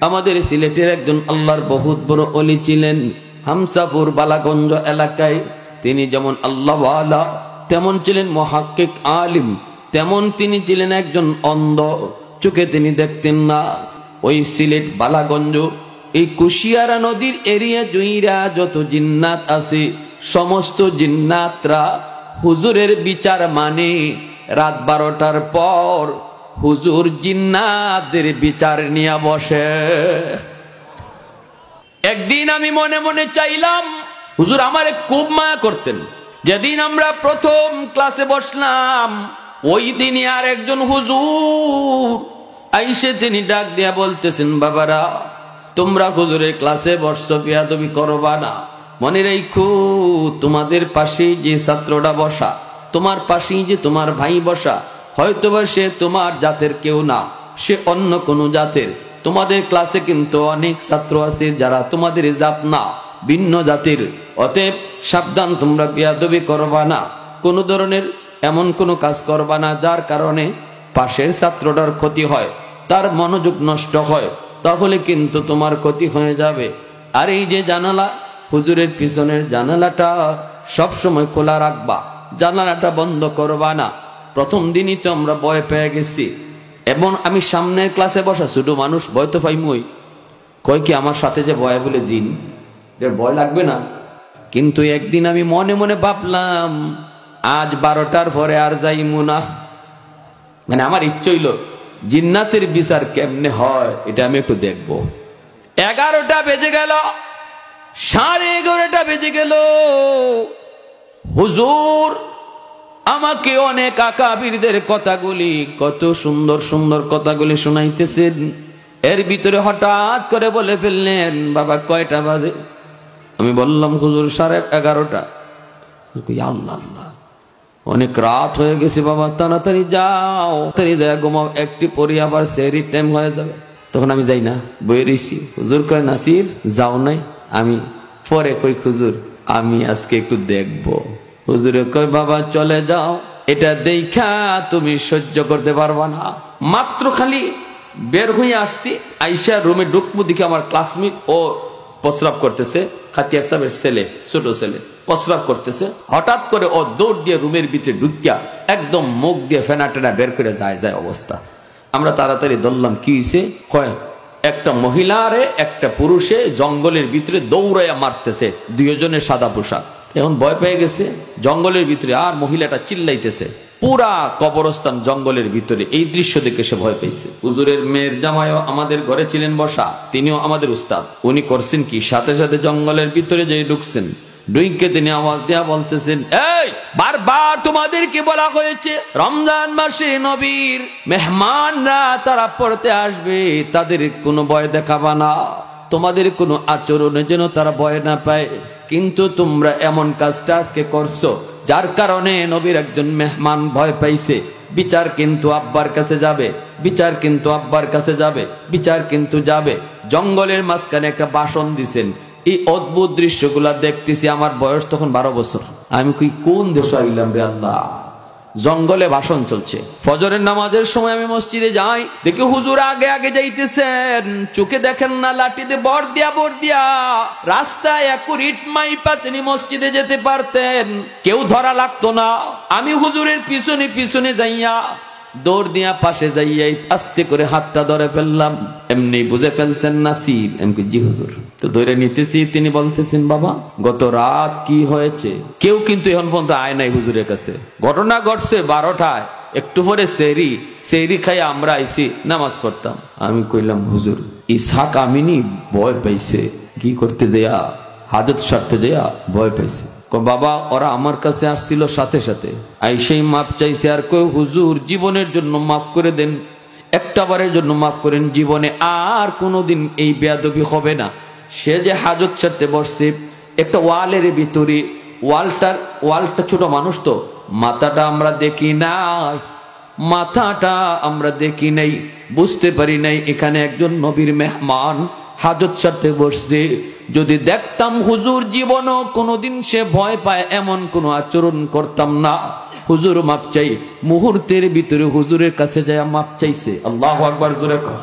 আমাদের সিলেটের একজন আল্লাহর বহুত বড় ওলি ছিলেন। হামসাপুর বালাগঞ্জ এলাকায় তিনি যেমন আল্লাহ ওয়ালা, তেমন ছিলেন মুহাক্কিক আলিম, তেমন তিনি ছিলেন একজন অন্ধ, চোখে তিনি দেখতেন না। ওই সিলেট বালাগঞ্জ এই কুশিয়ারা নদীর এরিয়া জুইরা যত জিন্নাত আছে, সমস্ত জিন্নাতরা হুজুরের বিচার মানে রাত 12টার পর হুজুর জিন্নাতদের বিচার নিয়ে বসে। একদিন আমি মনে মনে চাইলাম, হুজুর আমারে খুব মায়া করতেন। যেদিন আমরা প্রথম ক্লাসে বসলাম ওই দিনই আর একজন হুজুর আইসে তিনি ডাক দিয়া বলতেছেন, বাবারা তোমরা হুজুরের ক্লাসে বসছো, বেয়াদবি করবা না। মনে রাখো তোমাদের পাশেই যে ছাত্রটা বসা, তোমার পাশেই যে তোমার ভাই বসা, হয়তোবা সে তোমার জাতের কেউ না, সে অন্য কোনো জাতের। তোমাদের ক্লাসে কিন্তু অনেক ছাত্র আছে যারা তোমাদের জাত না, ভিন্ন জাতির। অতএব সাবধান, তোমরা বেয়াদবি করবা না, কোনো ধরনের এমন কোনো কাজ করবা না যার কারণে পাশের ছাত্রটার ক্ষতি হয়, তার মনোযোগ নষ্ট হয়, তাহলে কিন্তু তোমার ক্ষতি হয়ে যাবে। আর এই যে জানালা, হুজুরের পিছনের জানালাটা সব সময় খোলা রাখবা, জানালাটা বন্ধ করবা না। প্রথম দিনই তো আমরা ভয় পেয়ে গেছি, এবং আমি সামনের ক্লাসে বসা ছোট মানুষ, ভয় তো পাইমই। কয় কি আমার সাথে যে ভয় বলে জিন, যে ভয় লাগবে না? কিন্তু একদিন আমি মনে মনে ভাবলাম আজ 12টার পরে আর যাইমু না। মানে আমার ইচ্ছে হইল জিন্নাতের বিচার কেমনে হয় এটা আমি একটু দেখবো। 11টা বেজে গেল, 11:30 বেজে গেল, হুজুর আমাকে অনেক আকাবিরদের কথাগুলি, কত সুন্দর সুন্দর কথাগুলি শোনাইতেছেন। এর ভিতরে হঠাৎ করে বলে ফেললেন, বাবা কয়টা বাজে? আমি বললাম হুজুর 11:30। আল্লাহ আল্লাহ, অনেক রাত হয়ে গেছে বাবা, তাড়াতাড়ি যাও, তাড়াতাড়ি দেয়া ঘুমাও, একটি পরে আবার সেহরির টাইম হয়ে যাবে। তখন আমি যাই না, বয়ে রইছি। হুজুর কয় নাসির যাও নাই? আমি পরে কই হুজুর আমি আজকে একটু দেখবো। হুজুরে কয় বাবা চলে যাও, এটা দেখা তুমি সহ্য করতে পারবা না। মাত্র খালি বের হয়ে আসছি, আইসা রুমে ঢুকবো, দিকে আমার ক্লাসমেট ও প্রস্রাব করতেছে, খাতিয়ার সাহেবের ছেলে, ছোট ছেলে প্রস্রাব করতেছে। হঠাৎ করে ও দৌড় দিয়ে রুমের ভিতরে ঢুকিয়া একদম মুখ দিয়ে ফেনা টেনা বের করে যায় অবস্থা। আমরা তাড়াতাড়ি ধরলাম, কি হয়েছে? কয় একটা মহিলারে একটা পুরুষে জঙ্গলের ভিতরে দৌড়াইয়া মারতেছে, দুজনের সাদা পোশাক। এখন ভয় পেয়ে গেছে জঙ্গলের ভিতরে, আর মহিলাটা চিল্লাইতেছে, পুরা কবরস্থান জঙ্গলের ভিতরে। এই দৃশ্য দেখে সে ভয় পেয়েছে। হুজুরের মেয়ের জামাইও আমাদের ঘরে ছিলেন বসা, তিনিও আমাদের উস্তাদ। উনি করছেন কি, সাথে সাথে জঙ্গলের ভিতরে যে ঢুকছেন, ঢুকে তিনি আওয়াজ দেয়া বলতেছেন, এই বারবার তোমাদেরকে বলা হয়েছে রমজান মাসে নবীর মেহমানরা তারা পড়তে আসবে, তাদের কোনো ভয় দেখাবা না, তোমাদের কোনো আচরণে যেন তারা ভয় না পায়। কিন্তু তোমরা এমন কাজটা আজকে করছো যার কারণে নবীর একজন মেহমান ভয় পাইছে। বিচার কিন্তু আব্বার কাছে যাবে, বিচার কিন্তু আব্বার কাছে যাবে, বিচার কিন্তু যাবে। জঙ্গলের মাঝখানে একটা বাসন দিছেন, এই অদ্ভুত দৃশ্যগুলা দেখতেছি। আমার বয়স তখন 12 বছর। আমি কই কোন দেশে আইলাম রে আল্লাহ, জঙ্গলে ভাষণ চলছে। ফজরের নামাজের সময় আমি মসজিদে যাই, দেখি হুজুর আগে আগে যাইতেছেন, চোখে দেখেন না লাঠি দিয়ে বর দিয়া রাস্তায় একুরিট মাইপা তিনি মসজিদে যেতে পারতেন, কেউ ধরা লাগতো না। আমি হুজুরের পিছনে পিছনে যাইয়া দৌড় দিয়া পাশে যাইয়া আস্তে করে হাতটা ধরে ফেললাম। এমনি বুঝে ফেলছেন নাসির? এমনি জি হুজুর। তো ধরে নিতেছি, তিনি বলতেছেন, বাবা গত রাত কি হয়েছে? কেউ কিন্তু এখন পর্যন্ত আয় নাই হুজুরের কাছে। ঘটনা ঘটছে 12টায়, একটু পরে সেহরি খাই আমরা আইছি, নামাজ পড়তাম। আমি কইলাম হুজুর ইসহাক আমিনি ভয় পাইছে, কি করতে দেয়া, হাজত সারতে দেয়া ভয় পাইছে। বাবা ওরা আমার কাছে আসছিল, সাথে সাথে আইসেই মাপ চাইছে। আর কই হুজুর জীবনের জন্য মাফ করে দেন, একটা বারের জন্য মাফ করেন, জীবনে আর কোনোদিন এই বেয়াদবি হবে না। সে যে হাজত সারতে বসছে একটা ওয়ালের ভিতরে, ওয়ালটা ছোট মানুষ তো, মাথাটা আমরা দেখি নাই, মাথাটা আমরা দেখি নাই, বুঝতে পারি নাই এখানে একজন নবীর মেহমান হাজত সারতে বসছে। যদি দেখতাম হুজুর জীবনও কোনোদিন সে ভয় পায় এমন কোনো আচরণ করতাম না। হুজুর মাপ চাই, মুহূর্তের ভিতরে হুজুরের কাছে যায় মাপ চাইছে। আল্লাহু আকবার জোরে কর।